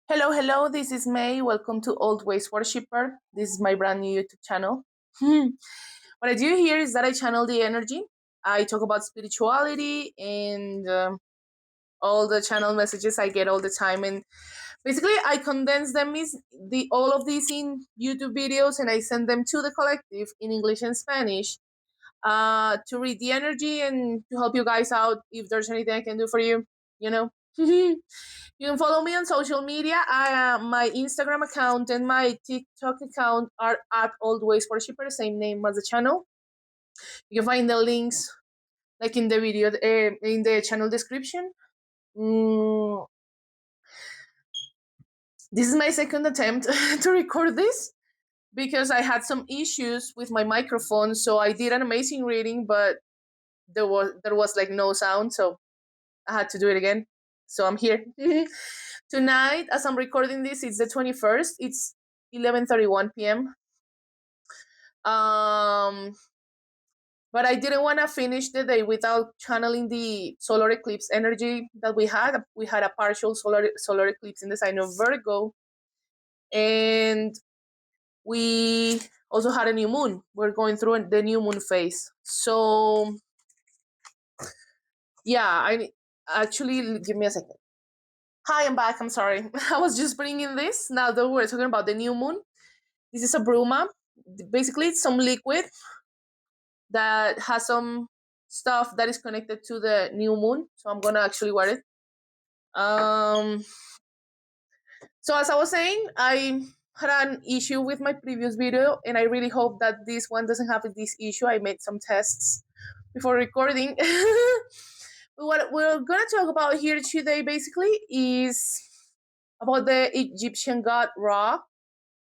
Hello, hello, this is May. Welcome to Old Ways Worshipper. This is my brand new YouTube channel. What I do here is that I channel the energy. I talk about spirituality and all the channel messages I get all the time. And basically, I condense them all of these in YouTube videos and I send them to the collective in English and Spanish to read the energy and to help you guys out if there's anything I can do for you, you know. You can follow me on social media. My Instagram account and my TikTok account are at Always Worshipper, same name as the channel. You can find the links like in the video, in the channel description. Mm, this is my second attempt to record this because I had some issues with my microphone. So I did an amazing reading, but there was like no sound, so I had to do it again. So I'm here. Tonight, as I'm recording this, it's the 21st. It's 11:31 p.m. Um, but I didn't want to finish the day without channeling the solar eclipse energy that we had. We had a partial solar eclipse in the sign of Virgo, and we also had a new moon. We're going through the new moon phase. So yeah, I actually give me a second. Hi, I'm back. I'm sorry. I was just bringing this now that we're talking about the new moon. This is a bruma. Basically, it's some liquid that has some stuff that is connected to the new moon. So I'm gonna actually wear it. Um, so as I was saying, I had an issue with my previous video, and I really hope that this one doesn't have this issue. I made some tests before recording. What we're gonna talk about here today, basically, is about the Egyptian god Ra,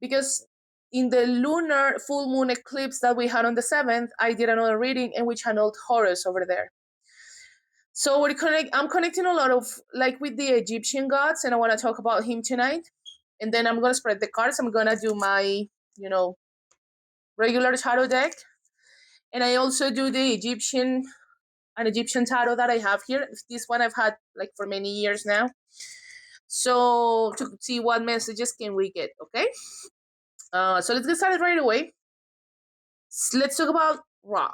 because in the lunar full moon eclipse that we had on the 7th, I did another reading and we channeled Horus over there. So I'm connecting a lot of like with the Egyptian gods, and I want to talk about him tonight. And then I'm gonna spread the cards. I'm gonna do my, regular tarot deck, and I also do the an Egyptian tarot that I have here. This one I've had like for many years now. So to see what messages can we get, okay? So let's get started right away. Let's talk about Ra.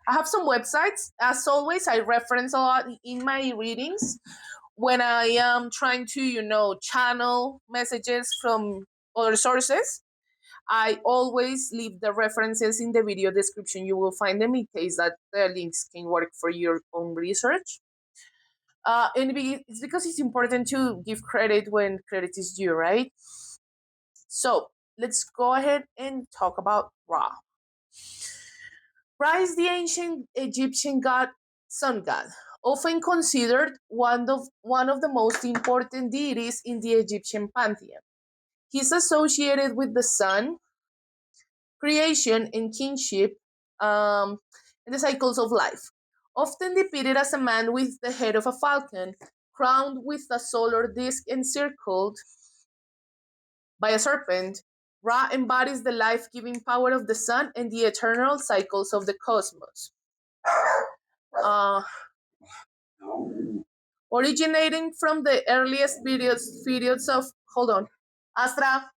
I have some websites. As always, I reference a lot in my readings when I am trying to, channel messages from other sources. I always leave the references in the video description. You will find them in case that the links can work for your own research. And it's because it's important to give credit when credit is due, right? So let's go ahead and talk about Ra. Ra is the ancient Egyptian sun god, often considered one of the most important deities in the Egyptian pantheon. He's associated with the sun, creation, and kingship, and the cycles of life. Often depicted as a man with the head of a falcon, crowned with a solar disk encircled by a serpent, Ra embodies the life giving power of the sun and the eternal cycles of the cosmos. Uh, originating from the earliest periods of hold on, Astra.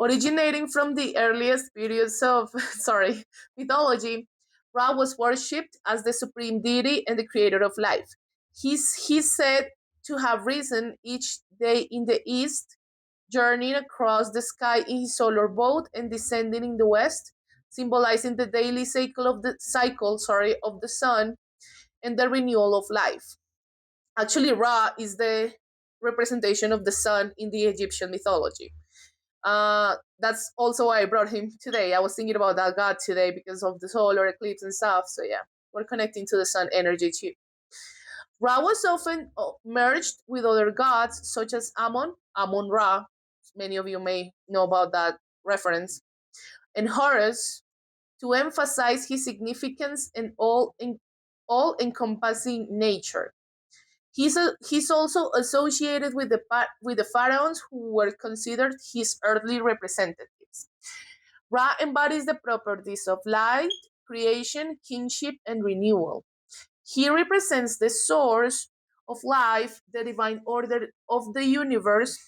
Originating from the earliest periods of mythology, Ra was worshipped as the supreme deity and the creator of life. He's said to have risen each day in the east, journeying across the sky in his solar boat and descending in the west, symbolizing the daily cycle of the sun and the renewal of life. Actually, Ra is the representation of the sun in the Egyptian mythology. That's also why I brought him today. I was thinking about that god today because of the solar eclipse and stuff. So yeah, we're connecting to the sun energy too. Ra was often merged with other gods such as Amun Ra. Many of you may know about that reference, and Horus to emphasize his significance and all encompassing nature. He's also associated with the pharaohs who were considered his earthly representatives. Ra embodies the properties of light, creation, kingship, and renewal. He represents the source of life, the divine order of the universe,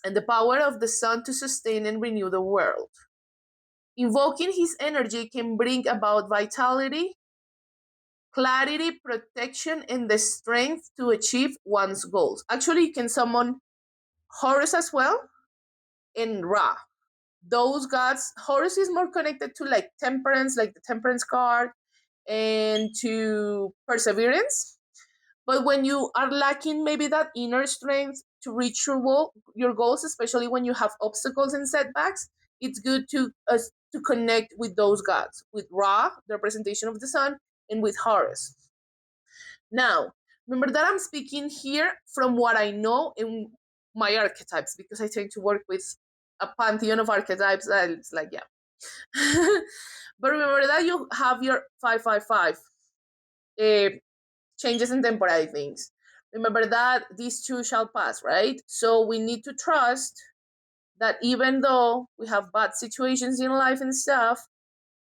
and the power of the sun to sustain and renew the world. Invoking his energy can bring about vitality, clarity, protection, and the strength to achieve one's goals. Actually, you can summon Horus as well and Ra. Those gods, Horus is more connected to like temperance, like the temperance card, and to perseverance. But when you are lacking maybe that inner strength to reach your goals, especially when you have obstacles and setbacks, it's good to connect with those gods, with Ra, the representation of the sun, and with Horus. Now, remember that I'm speaking here from what I know in my archetypes, because I tend to work with a pantheon of archetypes that it's like, yeah. But remember that you have your 555 uh, changes in temporary things. Remember that these two shall pass, right? So we need to trust that even though we have bad situations in life and stuff,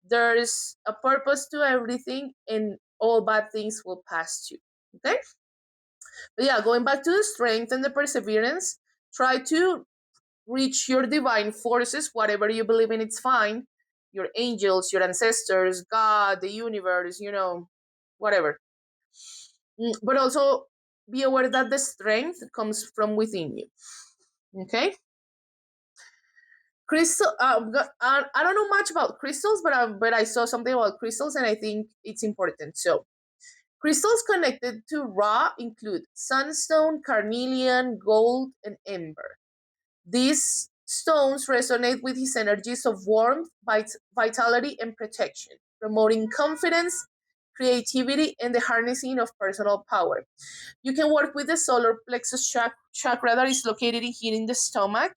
there's a purpose to everything, and all bad things will pass too. Okay? But yeah, going back to the strength and the perseverance, try to reach your divine forces, whatever you believe in, it's fine. Your angels, your ancestors, God, the universe, whatever. But also be aware that the strength comes from within you. Okay? Crystal. I don't know much about crystals, but I saw something about crystals, and I think it's important. So, crystals connected to Ra include sunstone, carnelian, gold, and ember. These stones resonate with his energies of warmth, vitality, and protection, promoting confidence, creativity, and the harnessing of personal power. You can work with the solar plexus chakra that is located here in the stomach.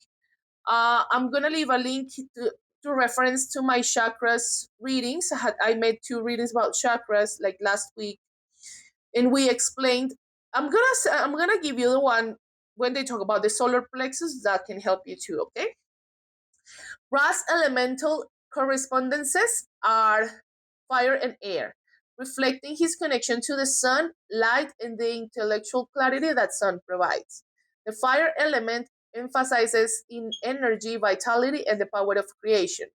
I'm gonna leave a link to reference to my chakras readings. I made 2 readings about chakras like last week, and we explained. I'm gonna give you the one when they talk about the solar plexus that can help you too. Okay. Ra's elemental correspondences are fire and air, reflecting his connection to the sun, light, and the intellectual clarity that sun provides. The fire element emphasizes in energy, vitality, and the power of creation,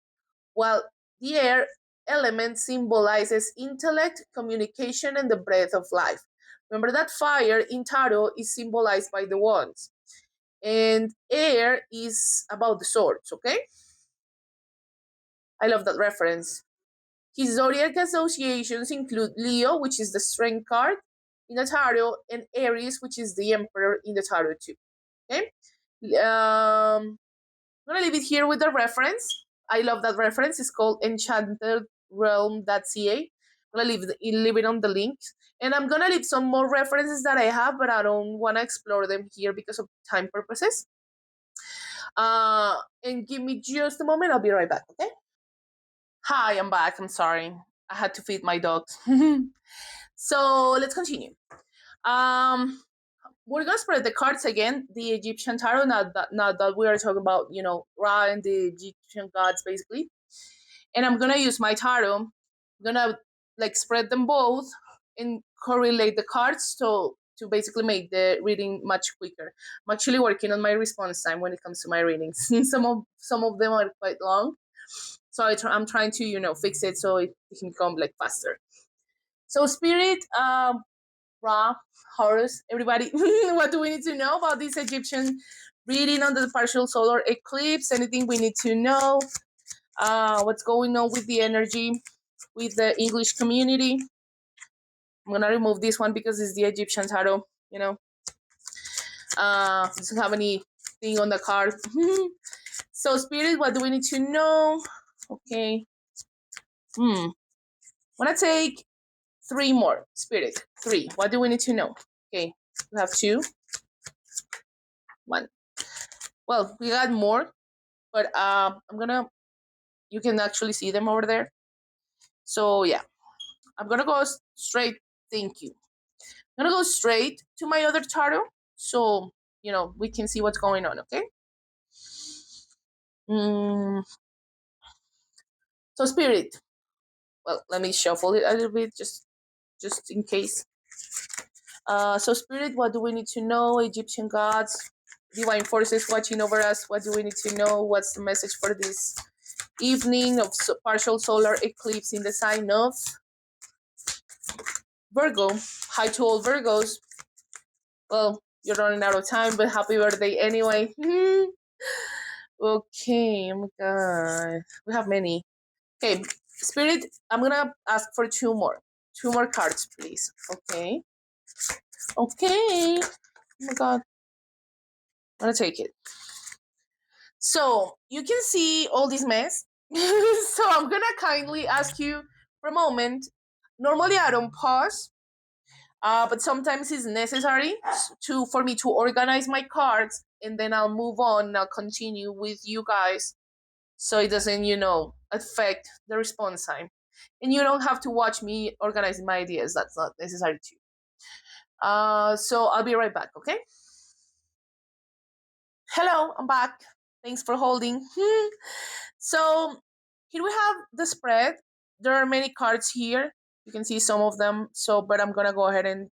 while the air element symbolizes intellect, communication, and the breath of life. Remember that fire in tarot is symbolized by the wands, and air is about the swords, okay? I love that reference. His zodiac associations include Leo, which is the strength card in the tarot, and Aries, which is the emperor in the tarot too. Okay, I'm gonna leave it here with the reference. I love that reference. It's called enchantedrealm.ca. I'm gonna leave it on the link, and I'm gonna leave some more references that I have, but I don't want to explore them here because of time purposes. And give me just a moment. I'll be right back. Okay. Hi, I'm back. I'm sorry. I had to feed my dogs. So let's continue. Um, we're gonna spread the cards again. The Egyptian tarot. Now that we are talking about Ra and the Egyptian gods basically, and I'm gonna use my tarot. I'm gonna like spread them both and correlate the cards to basically make the reading much quicker. I'm actually working on my response time when it comes to my readings. Some of them are quite long, so I'm trying to fix it so it can come like faster. So spirit, Ra, Horus, everybody, what do we need to know about this Egyptian reading under the partial solar eclipse? Anything we need to know? What's going on with the energy with the English community? I'm gonna remove this one because it's the Egyptian tarot. Doesn't have anything on the card. So spirit, what do we need to know? Okay. I'm gonna take 3 more. Spirit, 3. What do we need to know? Okay, we have 2, 1. Well, we got more, but you can actually see them over there. So yeah, I'm gonna go straight. Thank you. I'm gonna go straight to my other tarot, so we can see what's going on. Okay. Mm, so spirit. Well, let me shuffle it a little bit. Just just in case. So spirit, what do we need to know? Egyptian gods, divine forces watching over us. What do we need to know? What's the message for this evening of partial solar eclipse in the sign of Virgo? Hi to all Virgos. Well, you're running out of time, but happy birthday anyway. Okay, oh my god. We have many. Okay, Spirit, I'm gonna ask for two more. Two more cards, please. Okay. Okay. Oh my god. I'm gonna take it. So you can see all this mess. So I'm gonna kindly ask you for a moment. Normally I don't pause, but sometimes it's necessary to for me to organize my cards, and then I'll move on and I'll continue with you guys, so it doesn't, affect the response time. And you don't have to watch me organizing my ideas. That's not necessary too. So I'll be right back. Okay. Hello, I'm back. Thanks for holding. So here we have the spread. There are many cards here. You can see some of them. So, but I'm gonna go ahead and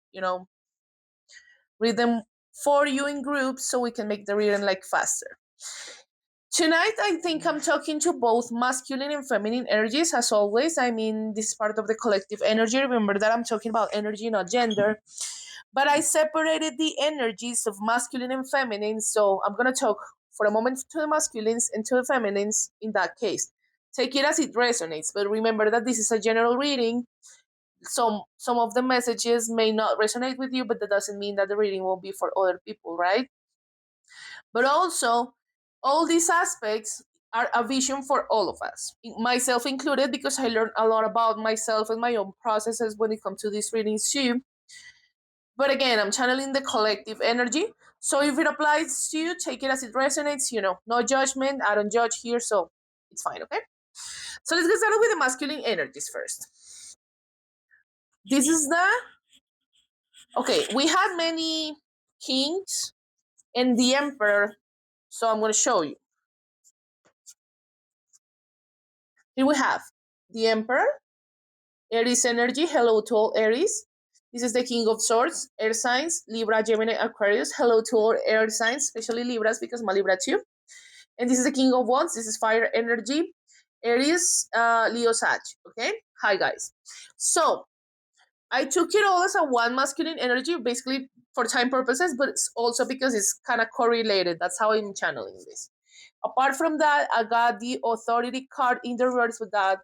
read them for you in groups so we can make the reading like faster. Tonight, I think I'm talking to both masculine and feminine energies, as always. I mean, this is part of the collective energy. Remember that I'm talking about energy, not gender. But I separated the energies of masculine and feminine, so I'm going to talk for a moment to the masculines and to the feminines in that case. Take it as it resonates, but remember that this is a general reading. Some of the messages may not resonate with you, but that doesn't mean that the reading won't be for other people, right? But also, all these aspects are a vision for all of us, myself included, because I learned a lot about myself and my own processes when it comes to these readings too. But again, I'm channeling the collective energy. So if it applies to you, take it as it resonates, no judgment. I don't judge here, so it's fine, okay? So let's get started with the masculine energies first. This is okay, we had many kings and the emperor, so I'm going to show you. Here we have the emperor, Aries energy. Hello to all Aries. This is the King of Swords, air signs, Libra, Gemini, Aquarius. Hello to all air signs, especially Libras because I'm a Libra too. And this is the King of Wands. This is fire energy, Aries, Leo, Sag. Okay? Hi, guys. So I took it all as a one masculine energy, basically for time purposes, but it's also because it's kind of correlated. That's how I'm channeling this. Apart from that, I got the authority card in the reverse with that.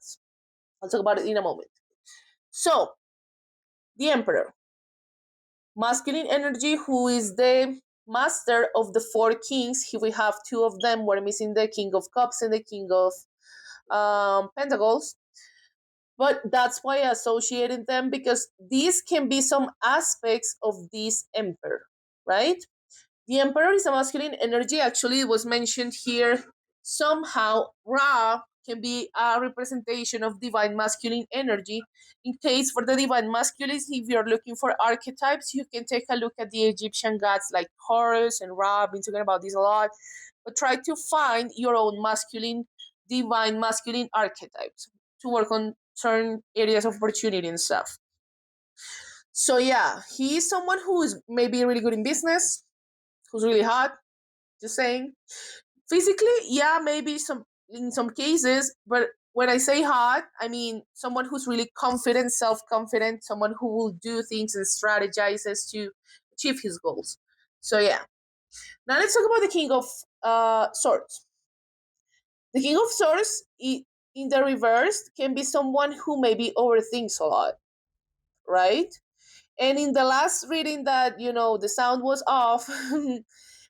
I'll talk about it in a moment. So, the Emperor, masculine energy, who is the master of the four kings. Here we have two of them. We're missing the King of Cups and the King of Pentacles. But that's why I associated them, because these can be some aspects of this Emperor, right? The Emperor is a masculine energy. Actually, it was mentioned here. Somehow, Ra can be a representation of divine masculine energy. In case for the divine masculines, if you're looking for archetypes, you can take a look at the Egyptian gods like Horus and Ra. I've been talking about this a lot. But try to find your own masculine, divine masculine archetypes to work on certain areas of opportunity and stuff. So yeah, he is someone who is maybe really good in business, who's really hot, just saying. Physically, yeah, maybe some in some cases, but when I say hot, I mean someone who's really confident, self-confident, someone who will do things and strategizes to achieve his goals. So yeah. Now let's talk about the King of Swords. The King of Swords, in the reverse, can be someone who maybe overthinks a lot, right? And in the last reading that the sound was off,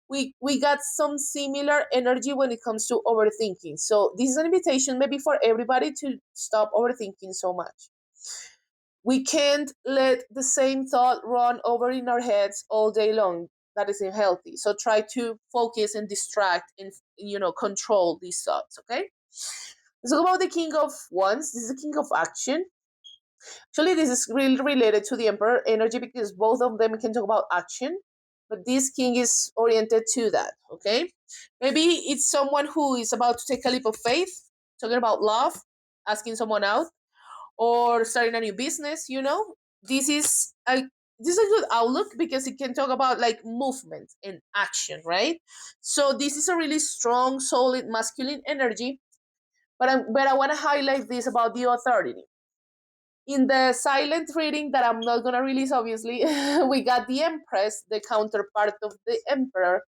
we got some similar energy when it comes to overthinking. So this is an invitation maybe for everybody to stop overthinking so much. We can't let the same thought run over in our heads all day long. That isn't healthy. So try to focus and distract and control these thoughts. Okay. Let's talk about the King of Wands. This is the King of Action. Actually, this is really related to the Emperor energy because both of them can talk about action, but this king is oriented to that, okay? Maybe it's someone who is about to take a leap of faith, talking about love, asking someone out, or starting a new business, this is a this is a good outlook because it can talk about like movement and action, right? So this is a really strong, solid masculine energy. But I want to highlight this about the authority. In the silent reading that I'm not gonna release, obviously, we got the Empress, the counterpart of the Emperor.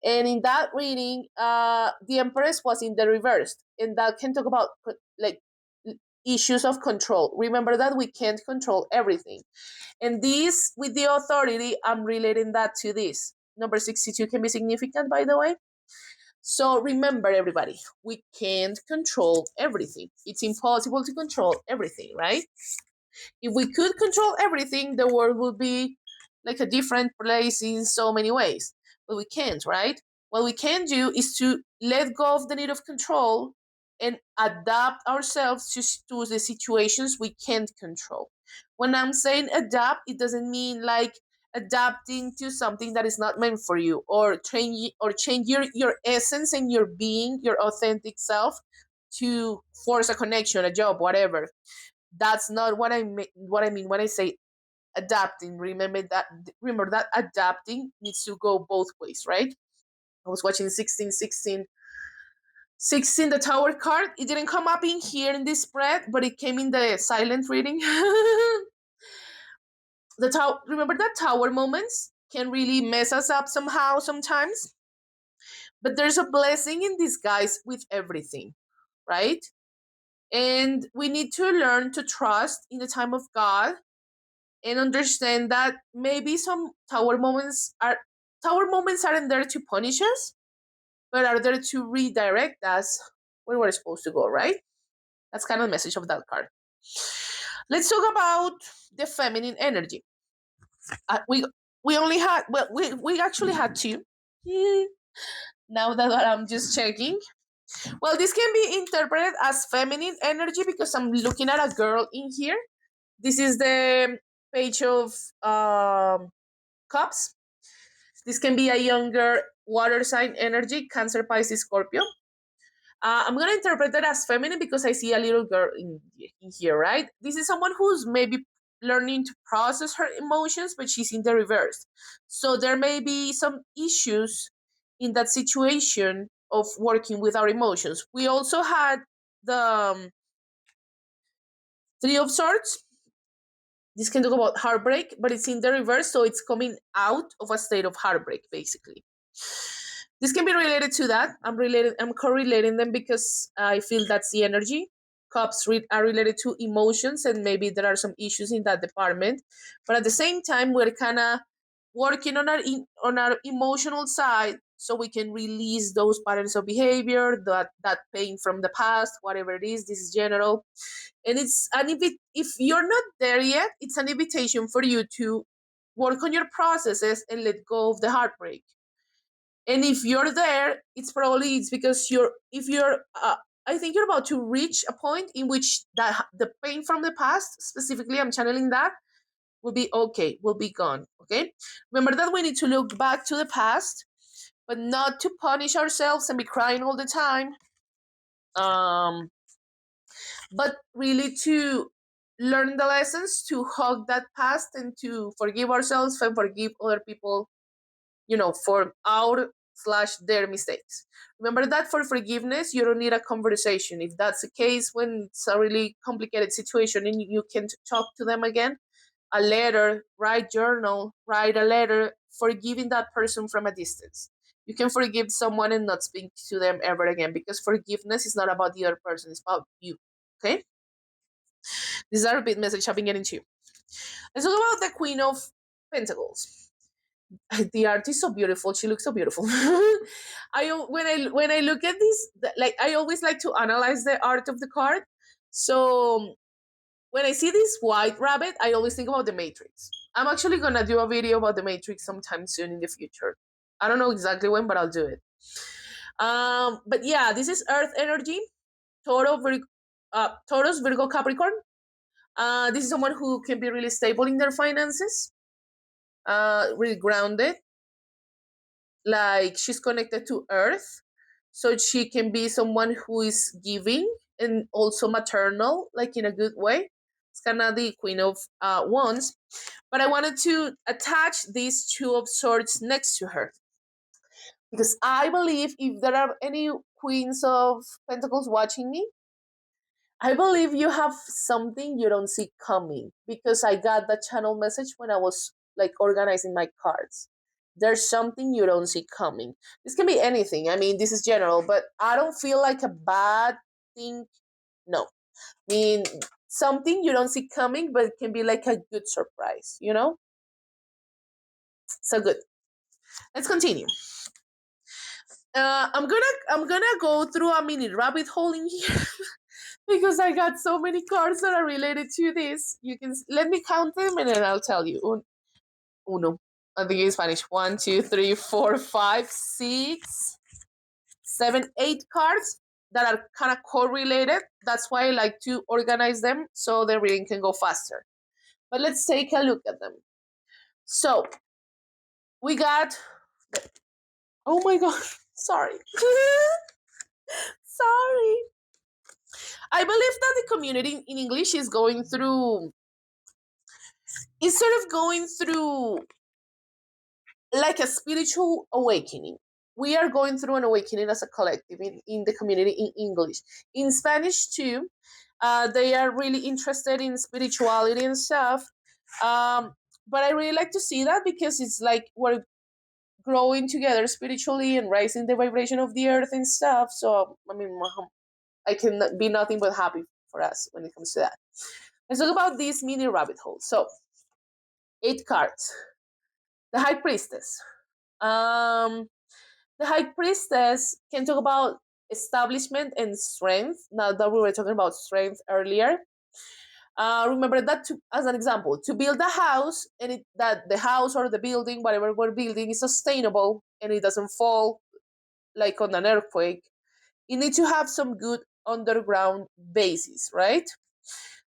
And in that reading, the Empress was in the reverse, and that can talk about like issues of control. Remember that we can't control everything. And this, with the authority, I'm relating that to this. Number 62 can be significant, by the way. So remember, everybody, we can't control everything. It's impossible to control everything, right? If we could control everything, the world would be like a different place in so many ways. But we can't, right? What we can do is to let go of the need of control and adapt ourselves to the situations we can't control. When I'm saying adapt, it doesn't mean like adapting to something that is not meant for you, or change your essence and your being, your authentic self, to force a connection, a job, whatever. That's not what I mean when I say adapting. Remember that adapting needs to go both ways, right? I was watching 16 the tower card. It didn't come up in here in this spread, but it came in the silent reading. The tower, remember that tower moments can really mess us up somehow sometimes, but there's a blessing in disguise with everything, right? And we need to learn to trust in the time of God and understand that maybe some tower moments aren't there to punish us, but are there to redirect us where we're supposed to go, right? That's kind of the message of that card. Let's talk about the feminine energy. We only had, well, we actually had two. Now that I'm just checking. Well, this can be interpreted as feminine energy because I'm looking at a girl in here. This is the page of cups. This can be a younger water sign energy, Cancer, Pisces, Scorpio. I'm gonna interpret that as feminine because I see a little girl in here, right? This is someone who's maybe learning to process her emotions, but she's in the reverse. So there may be some issues in that situation of working with our emotions. We also had the Three of Swords. This can talk about heartbreak, but it's in the reverse, so it's coming out of a state of heartbreak, basically. This can be related to that. I'm correlating them because I feel that's the energy. Cups are related to emotions, and maybe there are some issues in that department. But at the same time, we're kind of working on our emotional side, so we can release those patterns of behavior, that pain from the past, whatever it is. This is general, and it's if you're not there yet, it's an invitation for you to work on your processes and let go of the heartbreak. And if you're there, it's because I think you're about to reach a point in which that the pain from the past, specifically, I'm channeling that, will be okay, will be gone. Okay, remember that we need to look back to the past, but not to punish ourselves and be crying all the time. Um, but really to learn the lessons, to hug that past, and to forgive ourselves and forgive other people, for our slash their mistakes. Remember that for forgiveness, you don't need a conversation. If that's the case, when it's a really complicated situation and you can't talk to them again, a letter, write a letter, forgiving that person from a distance. You can forgive someone and not speak to them ever again, because forgiveness is not about the other person, it's about you. Okay? This is a repeat message I've been getting to you. Let's talk about the Queen of Pentacles. The art is so beautiful. She looks so beautiful. When I look at this, like, I always like to analyze the art of the card. So when I see this white rabbit, I always think about the Matrix. I'm actually gonna do a video about the Matrix sometime soon in the future. I don't know exactly when, but I'll do it. But yeah, this is Earth energy, Taurus, Virgo, Capricorn. This is someone who can be really stable in their finances, really grounded, like she's connected to Earth, so she can be someone who is giving and also maternal, like in a good way. It's kind of the Queen of Wands. But I wanted to attach these Two of Swords next to her because I believe if there are any Queens of Pentacles watching me, I believe you have something you don't see coming because I got that channel message when I was like organizing my cards. There's something you don't see coming. This can be anything. I mean, this is general, but I don't feel like a bad thing. No. I mean, something you don't see coming, but it can be like a good surprise, you know? So good. Let's continue. I'm gonna go through a mini rabbit hole in here because I got so many cards that are related to this. You can let me count them and then I'll tell you. Uno. I think in Spanish. 1, 2, 3, 4, 5, 6, 7, 8 cards that are kind of correlated. That's why I like to organize them so the reading can go faster. But let's take a look at them. So we got. Oh my god! Sorry. Sorry. I believe that the community in English is going through. Is sort of going through like a spiritual awakening. We are going through an awakening as a collective in the community in English. In Spanish too, they are really interested in spirituality and stuff. But I really like to see that because it's like we're growing together spiritually and raising the vibration of the earth and stuff. So, I mean, I can be nothing but happy for us when it comes to that. Let's talk about this mini rabbit hole. So, 8 cards. The High Priestess. Um, the High Priestess can talk about establishment and strength. Now that we were talking about strength earlier, remember that as an example, to build a house and that the house or the building, whatever we're building, is sustainable and it doesn't fall like on an earthquake. You need to have some good underground basis, right?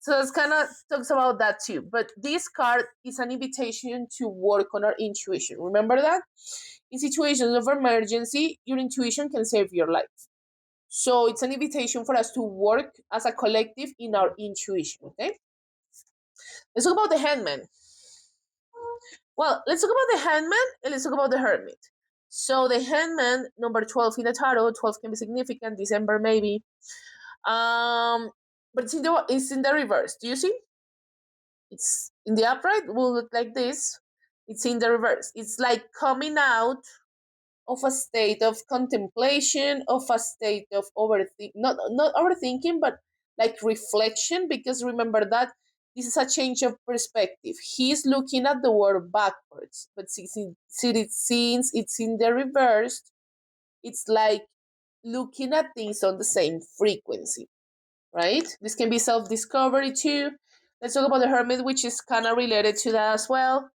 So it's kind of talks about that too. But this card is an invitation to work on our intuition. Remember that? In situations of emergency, your intuition can save your life. So it's an invitation for us to work as a collective in our intuition, okay? Let's talk about the Hangman. Well, let's talk about the Hangman and let's talk about the Hermit. So the Hangman, number 12 in the tarot, 12 can be significant, December maybe. But it's in the reverse. Do you see? It's in the upright will look like this. It's in the reverse. It's like coming out of a state of contemplation, of a state of not overthinking, but like reflection. Because remember that this is a change of perspective. He's looking at the world backwards, but since it's in the reverse, it's like looking at things on the same frequency, right? This can be self discovery too. Let's talk about the Hermit, which is kind of related to that as well.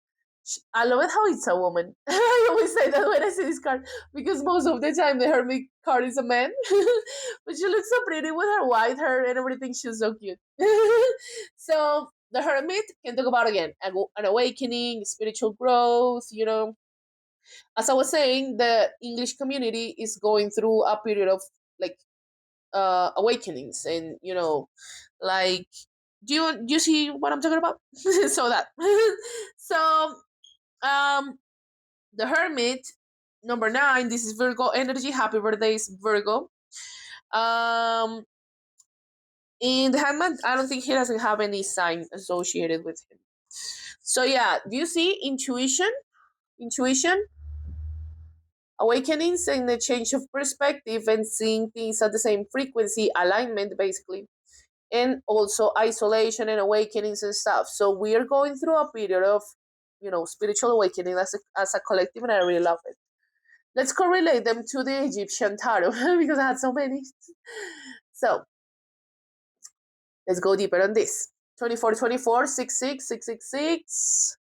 I love it how it's a woman. I always say that when I see this card because most of the time the Hermit card is a man, but she looks so pretty with her white hair and everything. She's so cute. So the Hermit can talk about again an awakening, spiritual growth. As I was saying, the English community is going through a period of like awakenings, and like do you see what I'm talking about? So that so the Hermit, number 9, this is Virgo energy. Happy birthdays, Virgo. um in the Hangman, I don't think he doesn't have any sign associated with him. So yeah, do you see intuition, awakenings, and a change of perspective and seeing things at the same frequency, alignment basically, and also isolation and awakenings and stuff. So we are going through a period of spiritual awakening as a collective, and I really love it. Let's correlate them to the Egyptian tarot because I had so many. So let's go deeper on this. 24, 24, 66, 666.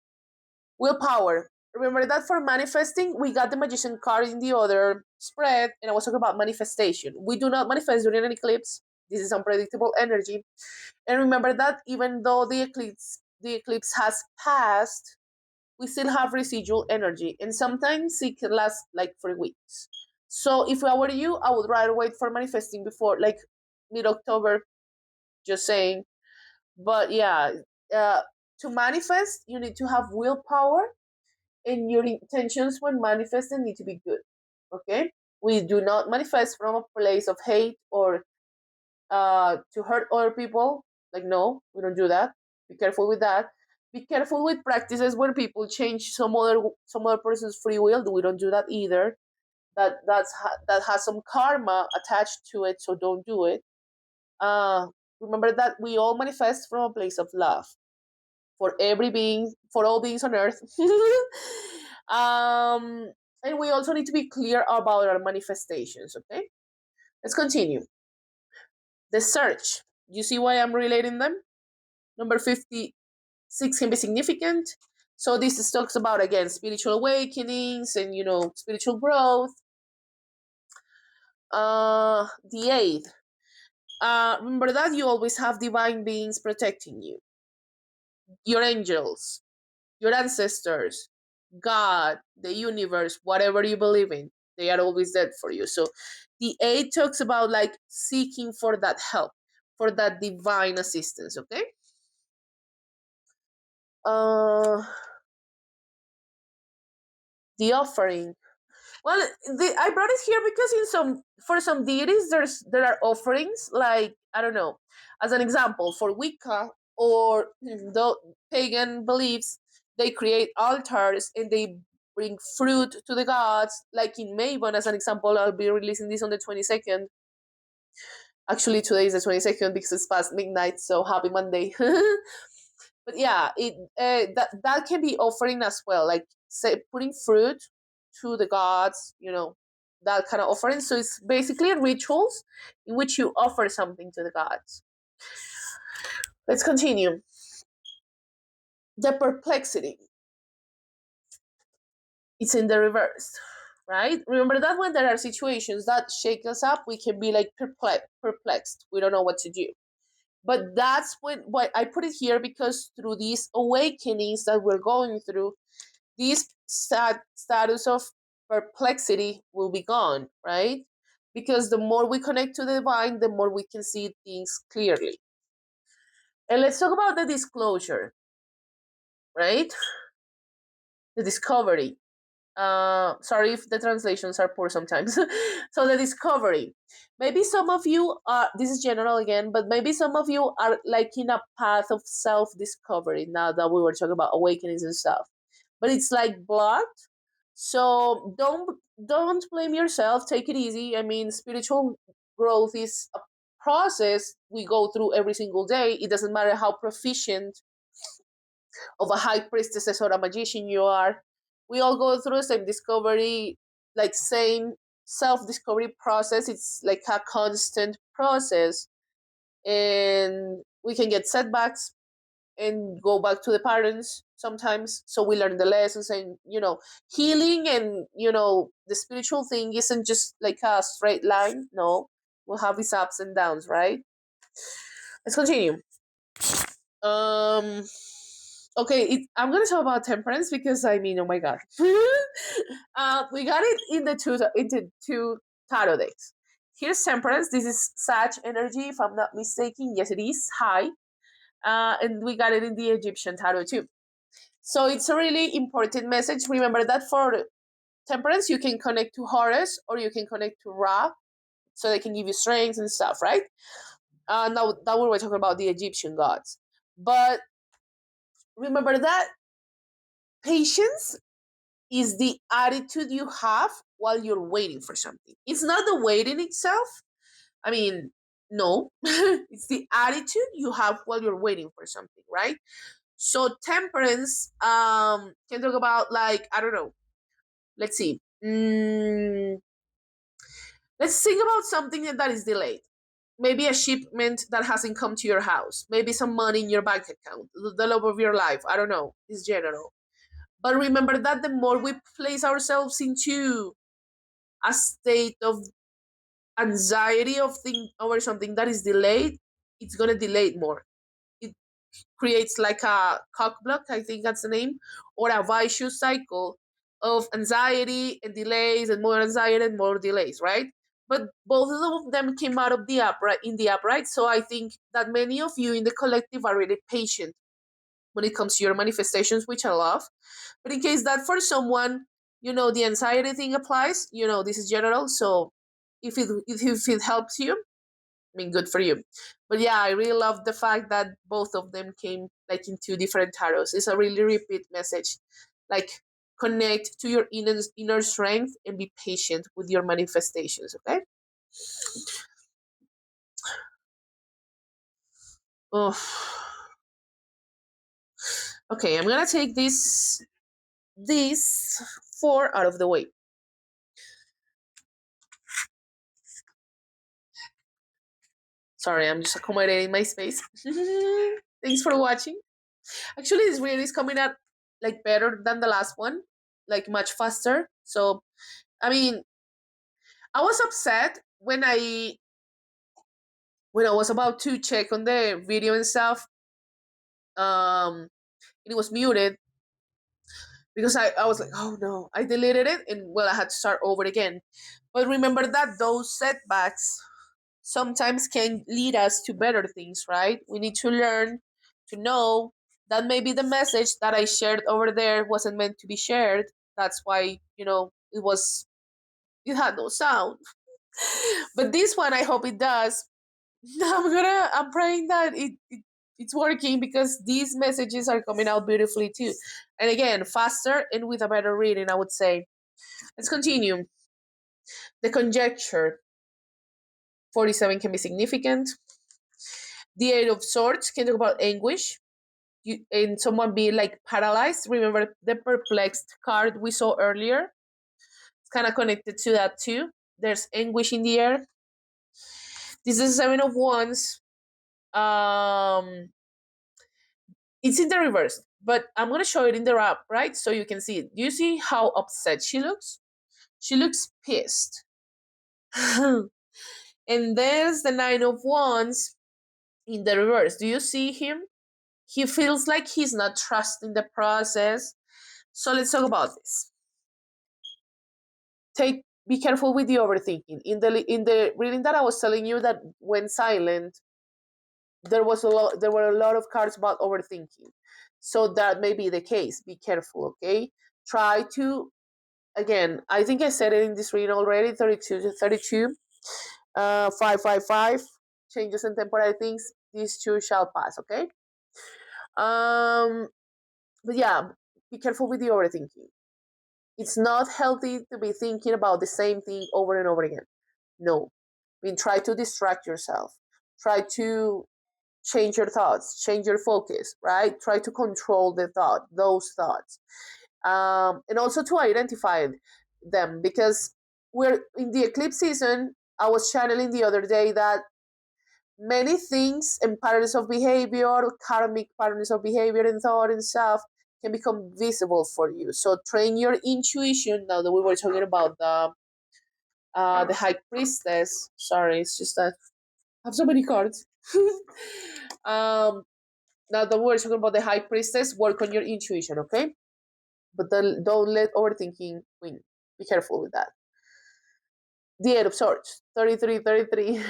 Willpower. Remember that for manifesting, we got the Magician card in the other spread, and I was talking about manifestation. We do not manifest during an eclipse. This is unpredictable energy. And remember that even though the eclipse has passed, we still have residual energy, and sometimes it can last like 3 weeks. So if I were you, I would rather wait for manifesting before like mid-October, just saying. But yeah, uh, to manifest, you need to have willpower, and your intentions when manifesting need to be good. Okay, we do not manifest from a place of hate or to hurt other people. Like, no, we don't do that. Be careful with that. Be careful with practices where people change some other person's free will. We don't do that either. That has some karma attached to it, so don't do it. uh Remember that we all manifest from a place of love for all beings on earth. um and we also need to be clear about our manifestations. Okay, let's continue. The search, you see why I'm relating them? Number 56 can be significant. So this is talks about, again, spiritual awakenings and spiritual growth. The eighth, remember that you always have divine beings protecting you, your angels, your ancestors, God, the universe, whatever you believe in, they are always there for you. So the eight talks about like seeking for that help, for that divine assistance. Okay. uh the offering. Well, I brought it here because for some deities there are offerings, like, I don't know, as an example, for Wicca or the pagan beliefs, they create altars and they bring fruit to the gods. Like in Maven, as an example, I'll be releasing this on the 22nd. Actually, today is the 22nd because it's past midnight, so happy Monday. But yeah, that can be offering as well, like, say, putting fruit to the gods, that kind of offering. So it's basically rituals in which you offer something to the gods. Let's continue. The perplexity, it's in the reverse, right? Remember that when there are situations that shake us up, we can be like perplexed. We don't know what to do. But that's why I put it here, because through these awakenings that we're going through, this status of perplexity will be gone, right? Because the more we connect to the divine, the more we can see things clearly. And let's talk about the disclosure, right? The discovery. Sorry if the translations are poor sometimes. So the discovery. Maybe some of you are, this is general again, but maybe some of you are like in a path of self discovery now that we were talking about awakenings and stuff. But it's like blocked. So don't blame yourself. Take it easy. I mean, spiritual growth is a process we go through every single day. It doesn't matter how proficient of a high priestess or a magician you are. We all go through the same discovery, like same self discovery process. It's like a constant process, and we can get setbacks and go back to the patterns sometimes. So we learn the lessons, and healing, and the spiritual thing isn't just like a straight line. No, we'll have these ups and downs, right? Let's continue. Um, okay, I'm gonna talk about temperance because, I mean, oh my god, we got it in the two tarot decks. Here's temperance. This is Sag energy, if I'm not mistaken. Yes, it is high, and we got it in the Egyptian tarot too. So it's a really important message. Remember that for temperance, you can connect to Horus or you can connect to Ra, so they can give you strength and stuff, right? Now that we were talking about the Egyptian gods, but remember that patience is the attitude you have while you're waiting for something. It's not the waiting itself. I mean, no, it's the attitude you have while you're waiting for something, right? So temperance can talk about, like, I don't know. Let's see. Let's think about something that is delayed. Maybe a shipment that hasn't come to your house. Maybe some money in your bank account. The love of your life. I don't know. It's general. But remember that the more we place ourselves into a state of anxiety of thing over something that is delayed, it's gonna delay it more. It creates like a cock block, I think that's the name, or a vicious cycle of anxiety and delays and more anxiety and more delays, right? but both of them came out of the upright in the upright. So I think that many of you in the collective are really patient when it comes to your manifestations, which I love. But in case that for someone, the anxiety thing applies, this is general. So if it helps you, I mean, good for you. But yeah, I really love the fact that both of them came like in two different tarots. It's a really repeat message. Like, connect to your inner strength and be patient with your manifestations. Okay. Oh, okay. I'm gonna take these four out of the way. Sorry, I'm just accommodating my space. Thanks for watching. Actually, this read is coming out like better than the last one, like much faster. So, I mean, I was upset when I was about to check on the video and stuff. Um, it was muted because I was like, oh no, I deleted it, and well, I had to start over again. But remember that those setbacks sometimes can lead us to better things, right? We need to learn to know that maybe the message that I shared over there wasn't meant to be shared. That's why, it had no sound. But this one, I hope it does. I'm praying that it's working because these messages are coming out beautifully too. And again, faster and with a better reading, I would say. Let's continue. The conjecture 47 can be significant. The Eight of Swords can talk about anguish. And someone being like paralyzed. Remember the perplexed card we saw earlier? It's kind of connected to that too. There's anguish in the air. This is Seven of Wands. Um, it's in the reverse, but I'm gonna show it in the wrap, right? So you can see it. Do you see how upset she looks? She looks pissed. And there's the Nine of Wands in the reverse. Do you see him? He feels like he's not trusting the process. So let's talk about this. Be careful with the overthinking. In the reading that I was telling you that went silent, there were a lot of cards about overthinking. So that may be the case. Be careful, okay? Try to, again, I think I said it in this reading already, 32 to 32. 555, changes and temporary things, these two shall pass, okay? Um but yeah, be careful with the overthinking. It's not healthy to be thinking about the same thing over and over again. No. I mean, try to distract yourself. Try to change your thoughts, change your focus, right? Try to control those thoughts. And also to identify them, because we're in the eclipse season. I was channeling the other day that many things and patterns of behavior, karmic patterns of behavior and thought and stuff, can become visible for you. So train your intuition. Now that we were talking about the high priestess. Sorry, it's just that I have so many cards. um, Now that we're talking about the high priestess, work on your intuition, okay? But don't let overthinking win. Be careful with that. The Eight of Swords, 33, 33.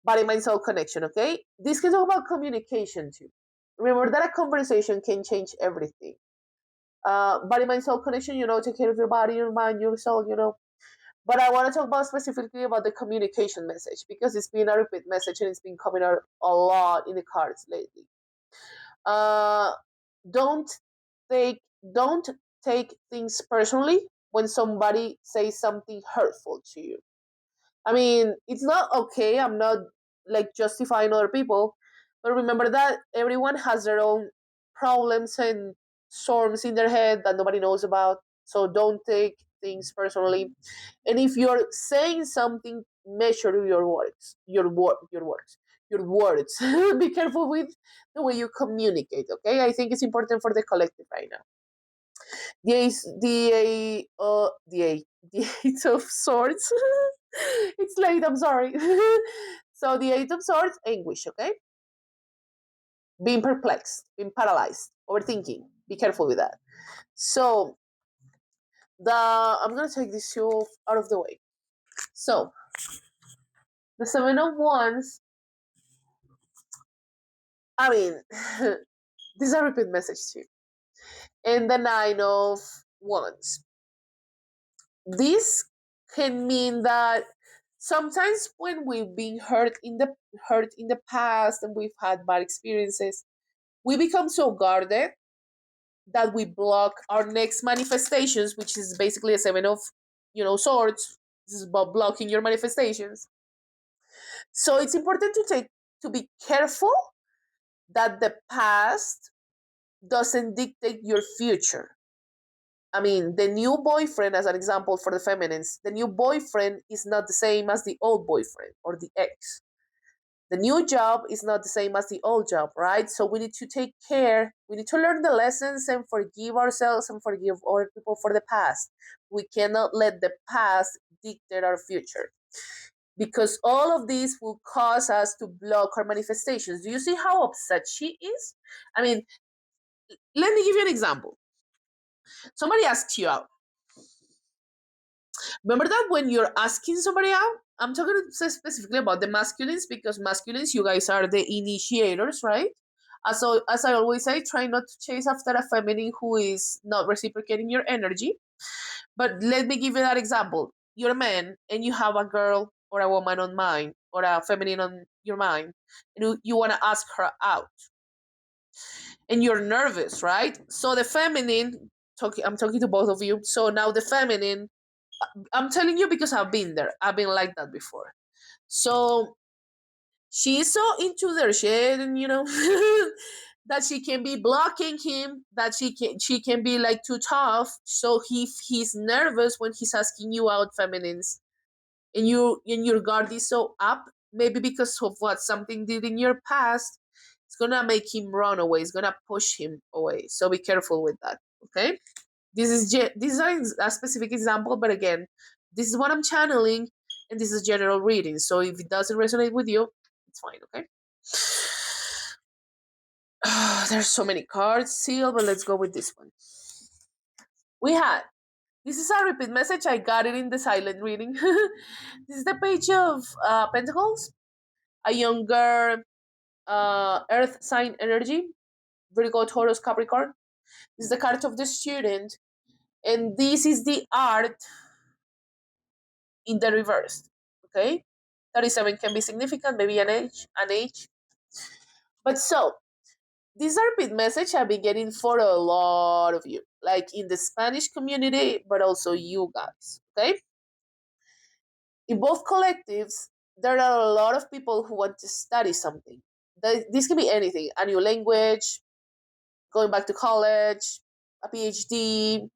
Body mind soul connection, okay? This can talk about communication too. Remember that a conversation can change everything. Body mind soul connection, take care of your body, your mind, your soul, But I want to talk about specifically about the communication message, because it's been a repeat message and it's been coming out a lot in the cards lately. Uh, don't take don't take things personally when somebody says something hurtful to you. I mean, it's not okay. I'm not like justifying other people, but remember that everyone has their own problems and storms in their head that nobody knows about. So don't take things personally. And if you're saying something, measure your words, your words. Be careful with the way you communicate. Okay, I think it's important for the collective right now. The Eight of Swords. It's late, I'm sorry. So the Eight of Swords, anguish, okay? Being perplexed, being paralyzed, overthinking. Be careful with that. So I'm gonna take this two out of the way. So The Seven of Wands, I mean, this is a repeat message too. And the Nine of Wands. This can mean that sometimes when we've been hurt in the past and we've had bad experiences, we become so guarded that we block our next manifestations, which is basically a seven of swords. This is about blocking your manifestations. So it's important to be careful that the past doesn't dictate your future. I mean, the new boyfriend, as an example for the feminines, the new boyfriend is not the same as the old boyfriend or the ex. The new job is not the same as the old job, right? So we need to take care. We need to learn the lessons and forgive ourselves and forgive other people for the past. We cannot let the past dictate our future because all of this will cause us to block our manifestations. Do you see how upset she is? I mean, let me give you an example. Somebody asks you out. Remember that when you're asking somebody out, I'm talking specifically about the masculines because masculines, you guys are the initiators, right? As I always say, try not to chase after a feminine who is not reciprocating your energy. But let me give you that example. You're a man and you have a girl or a woman on mind or a feminine on your mind, and you want to ask her out, and you're nervous, right? So the feminine, I'm talking to both of you. So now the feminine, I'm telling you because I've been there. I've been like that before. So she's so into their shit, and that she can be blocking him. That she can be like too tough. So he's nervous when he's asking you out, feminines, and your guard is so up. Maybe because of what something did in your past, it's gonna make him run away. It's gonna push him away. So be careful with that. Okay. This is a specific example, but again, this is what I'm channeling, and this is general reading. So if it doesn't resonate with you, it's fine. Okay. There's so many cards still, but let's go with this one. We had this is a repeat message. I got it in the silent reading. This is the Page of Pentacles. A younger Earth sign energy, Virgo, Taurus, Capricorn. This is the card of the student, and this is the art in the reverse. Okay, 37 can be significant, maybe an age. But so these are bit message I've been getting for a lot of you, like in the Spanish community, but also you guys. Okay, in both collectives, there are a lot of people who want to study something. This can be anything: a new language, going back to college, a PhD,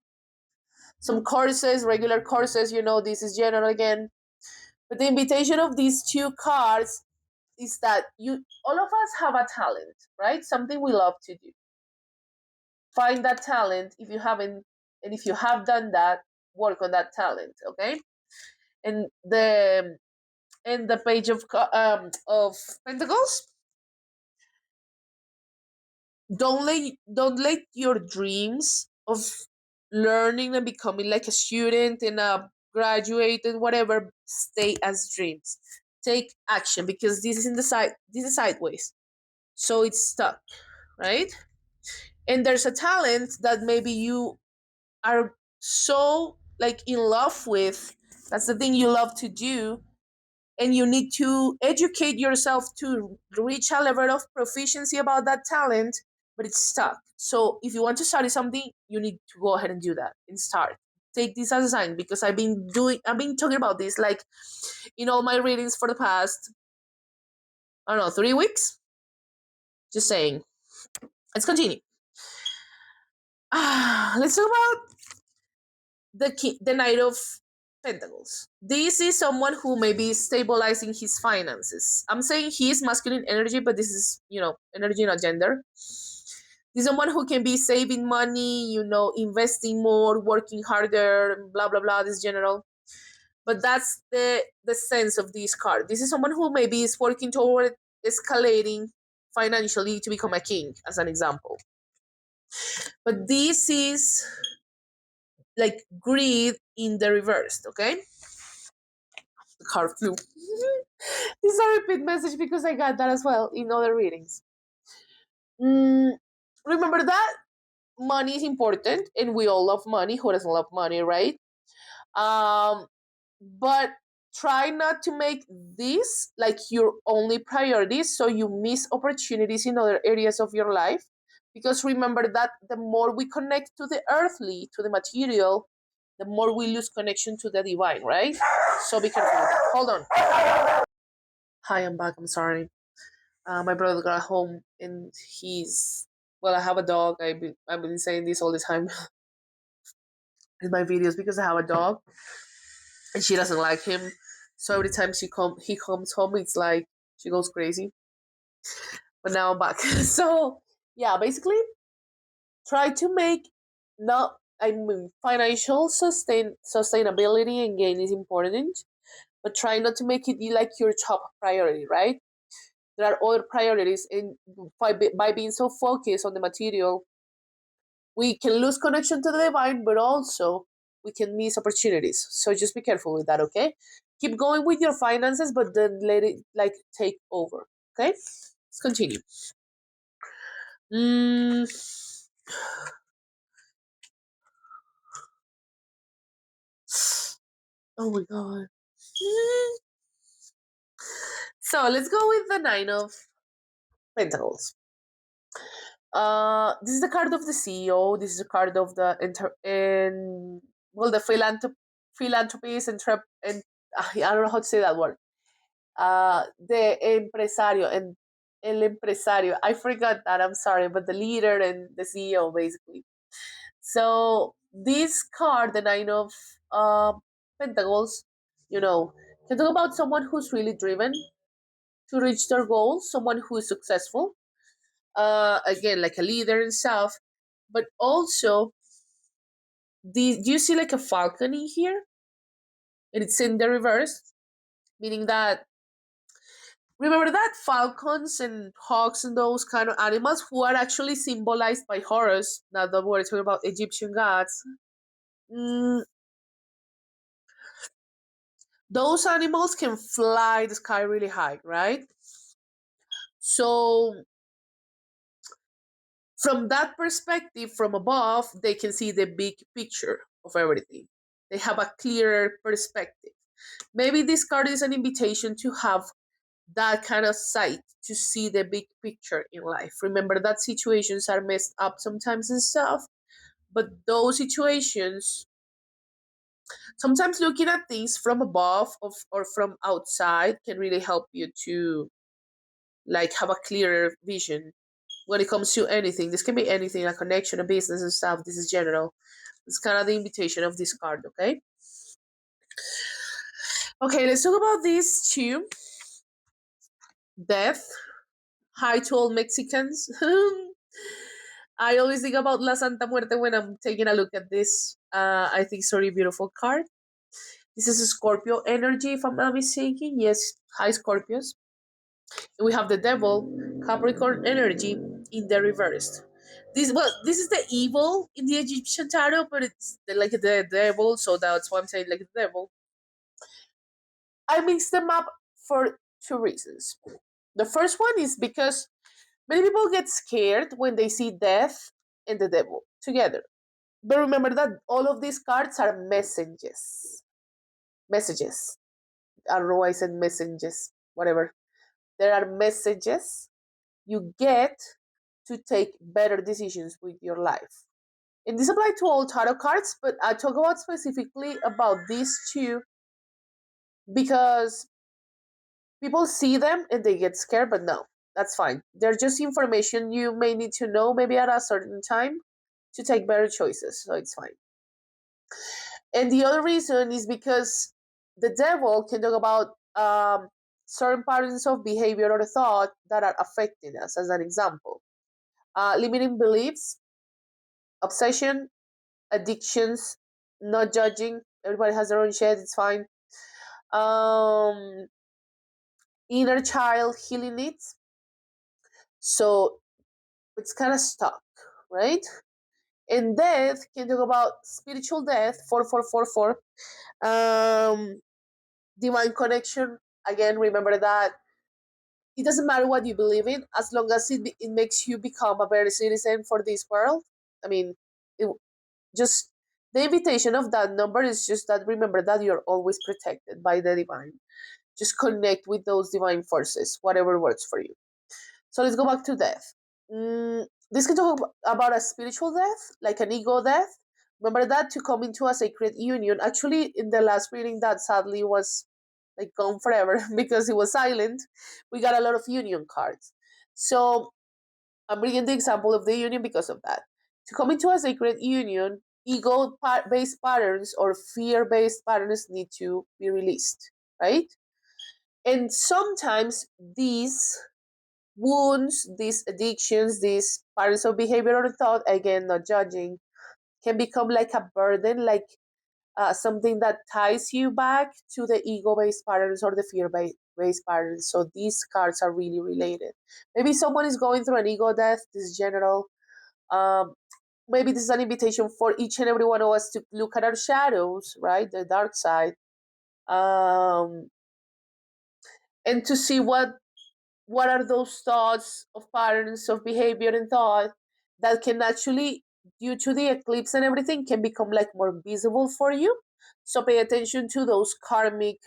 some courses, regular courses. This is general again. But the invitation of these two cards is that all of us have a talent, right? Something we love to do. Find that talent if you haven't, and if you have done that, work on that talent, okay? And the Page of Pentacles, don't let your dreams of learning and becoming like a student and a graduate and whatever stay as dreams. Take action because this is sideways, so it's stuck, right? And there's a talent that maybe you are so like in love with. That's the thing you love to do, and you need to educate yourself to reach a level of proficiency about that talent, but it's stuck. So if you want to study something, you need to go ahead and do that and start. Take this as a sign because I've been talking about this like in all my readings for the past, I don't know, 3 weeks. Just saying. Let's continue. Let's talk about the Knight of Pentacles. This is someone who may be stabilizing his finances. I'm saying he is masculine energy, but this is, energy, not gender. This is someone who can be saving money, investing more, working harder, blah blah blah. This general, but that's the sense of this card. This is someone who maybe is working toward escalating financially to become a king, as an example. But this is like greed in the reverse, okay? Car flew. This is a repeat message because I got that as well in other readings. Mm, remember that money is important, and we all love money. Who doesn't love money, right? Um, but try not to make this like your only priority, so you miss opportunities in other areas of your life. Because remember that the more we connect to the earthly, to the material, the more we lose connection to the divine, right? So be careful with that. Hold on. Hi, I'm back. I'm sorry. My brother got home and he's, well, I have a dog. I've been saying this all the time in my videos because I have a dog and she doesn't like him. So every time he comes home, it's like she goes crazy. But now I'm back. So yeah, basically try to make, not, I mean, financial sustainability and gain is important, but try not to make it like your top priority, right? There are other priorities, and by being so focused on the material, we can lose connection to the divine, but also we can miss opportunities. So just be careful with that, okay? Keep going with your finances, but then let it like take over. Okay? Let's continue. Mm, oh my god. So let's go with the Nine of Pentacles. This is the card of the CEO. This is the card of the the philanthropist and I don't know how to say that word. The empresario and el empresario. I forgot that. I'm sorry, but the leader and the CEO basically. So this card, the Nine of Pentacles, you know, can talk about someone who's really driven to reach their goals, someone who is successful. Again, like a leader and stuff, but also do you see like a falcon in here? And it's in the reverse, meaning that, remember that falcons and hawks and those kind of animals who are actually symbolized by Horus, now that we're talking about Egyptian gods, mm, those animals can fly the sky really high, right? So from that perspective, from above, they can see the big picture of everything. They have a clearer perspective. Maybe this card is an invitation to have that kind of sight, to see the big picture in life. Remember that situations are messed up sometimes and stuff, but those situations, sometimes looking at things from above or from outside can really help you to like have a clearer vision when it comes to anything. This can be anything, a connection, a business and stuff. This is general. It's kind of the invitation of this card, okay? Okay, let's talk about these two. Death. Hi to all Mexicans. I always think about La Santa Muerte when I'm taking a look at this. I think it's a really beautiful card. This is a Scorpio energy, if I'm not mistaken. Yes, hi Scorpios. And we have the Devil, Capricorn energy in the reversed. This is the evil in the Egyptian tarot, but it's like the devil, so that's why I'm saying like the devil. I mixed them up for two reasons. The first one is because many people get scared when they see death and the devil together. But remember that all of these cards are messages. Messages. I don't know why I said messages. Whatever. There are messages you get to take better decisions with your life. And this applies to all tarot cards, but I talk about specifically about these two because people see them and they get scared, but no, that's fine. They're just information you may need to know maybe at a certain time to take better choices, so it's fine. And the other reason is because the devil can talk about certain patterns of behavior or thought that are affecting us, as an example. Limiting beliefs, obsession, addictions, not judging. Everybody has their own shit, it's fine. Um, Inner child healing needs. So it's kind of stuck, right? And death can talk about spiritual death, 4444. divine connection. Again, remember that it doesn't matter what you believe in, as long as it makes you become a better citizen for this world. I mean, it, just the invitation of that number is just that remember that you're always protected by the divine. Just connect with those divine forces, whatever works for you. So let's go back to death. This can talk about a spiritual death, like an ego death. Remember that to come into a sacred union. Actually, in the last reading, that sadly was like gone forever because it was silent. We got a lot of union cards. So I'm bringing the example of the union because of that. To come into a sacred union, ego based patterns or fear based patterns need to be released, right? And sometimes these wounds, these addictions, these patterns of behavior or thought, again, not judging, can become like a burden, like something that ties you back to the ego based patterns or the fear based patterns. So these cards are really related. Maybe someone is going through an ego death, this is general. Um, Maybe this is an invitation for each and every one of us to look at our shadows, right? The dark side. Um, and to see what are those thoughts of patterns of behavior and thought that can actually, due to the eclipse and everything, can become like more visible for you. So pay attention to those karmic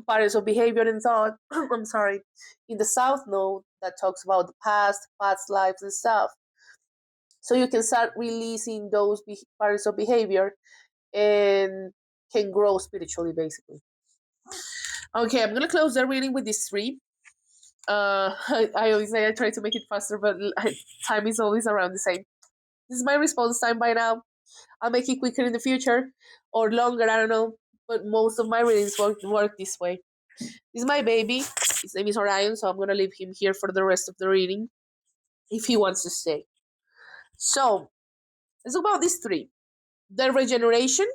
patterns of behavior and thought. I'm sorry, in the south node that talks about the past lives and stuff. So you can start releasing those patterns of behavior and can grow spiritually, basically. Okay, I'm gonna close the reading with these three. I always say I try to make it faster, but time is always around the same. This is my response time by now. I'll make it quicker in the future or longer, I don't know. But most of my readings work this way. This is my baby. His name is Orion, so I'm gonna leave him here for the rest of the reading if he wants to stay. So let's talk about these three. The regeneration,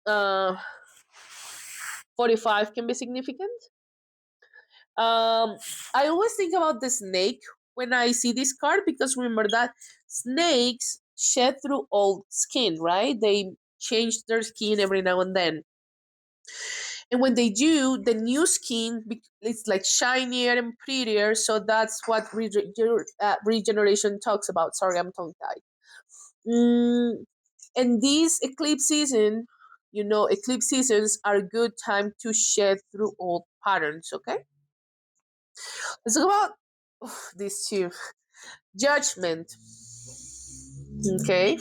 45 can be significant. Um, I always think about the snake when I see this card because remember that snakes shed through old skin, right? They change their skin every now and then. And when they do, the new skin it's like shinier and prettier. So that's what regeneration talks about. Sorry, I'm tongue tied. Mm, and these eclipse season, eclipse seasons are a good time to shed through old patterns. Okay, let's talk about these two. Judgment. Okay.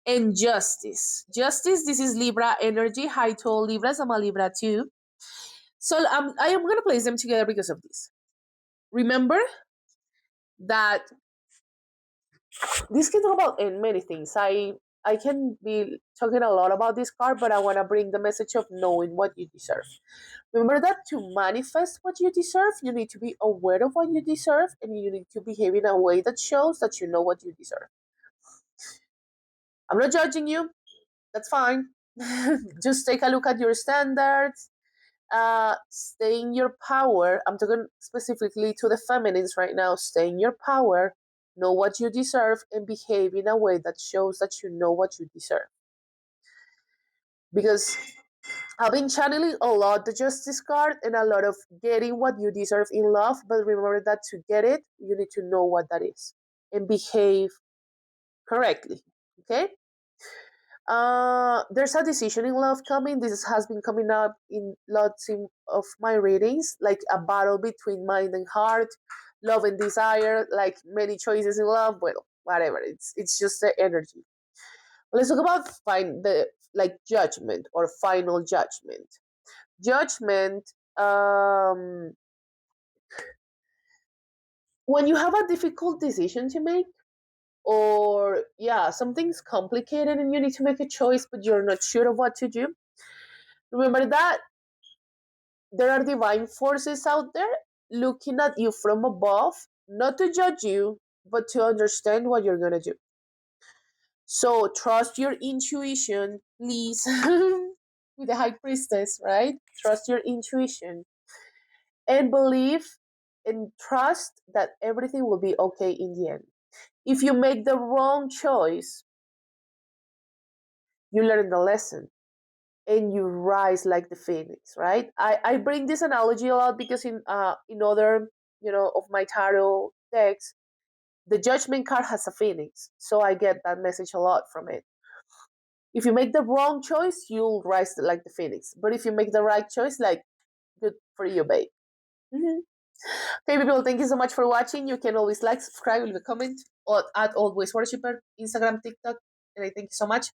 And justice. Justice, this is Libra energy. Hi to all Libras. I'm a Libra too. So I am going to place them together because of this. Remember that this can talk about many things. I can be talking a lot about this card, but I want to bring the message of knowing what you deserve. Remember that to manifest what you deserve, you need to be aware of what you deserve and you need to behave in a way that shows that you know what you deserve. I'm not judging you. That's fine. Just take a look at your standards. Stay in your power. I'm talking specifically to the feminines right now. Stay in your power, know what you deserve, and behave in a way that shows that you know what you deserve. Because I've been channeling a lot the justice card and a lot of getting what you deserve in love. But remember that to get it, you need to know what that is and behave correctly. Okay? There's a decision in love coming. This has been coming up in lots of my readings, like a battle between mind and heart, love and desire, like many choices in love. Well, whatever. It's just the energy. Let's talk about the like judgment or final judgment. Judgment. When you have a difficult decision to make, or yeah, something's complicated and you need to make a choice, but you're not sure of what to do. Remember that there are divine forces out there looking at you from above, not to judge you, but to understand what you're going to do. So trust your intuition, please, with the high priestess, right? Trust your intuition and believe and trust that everything will be okay in the end. If you make the wrong choice, you learn the lesson. and you rise like the phoenix, right? I bring this analogy a lot because in other, of my tarot decks, the judgment card has a phoenix, so I get that message a lot from it. If you make the wrong choice, you'll rise like the phoenix, but if you make the right choice, like, good for you, babe. Mm-hmm. Okay, people, thank you so much for watching. You can always like, subscribe, leave a comment, or at Always Worshipper, Instagram, TikTok, and I thank you so much.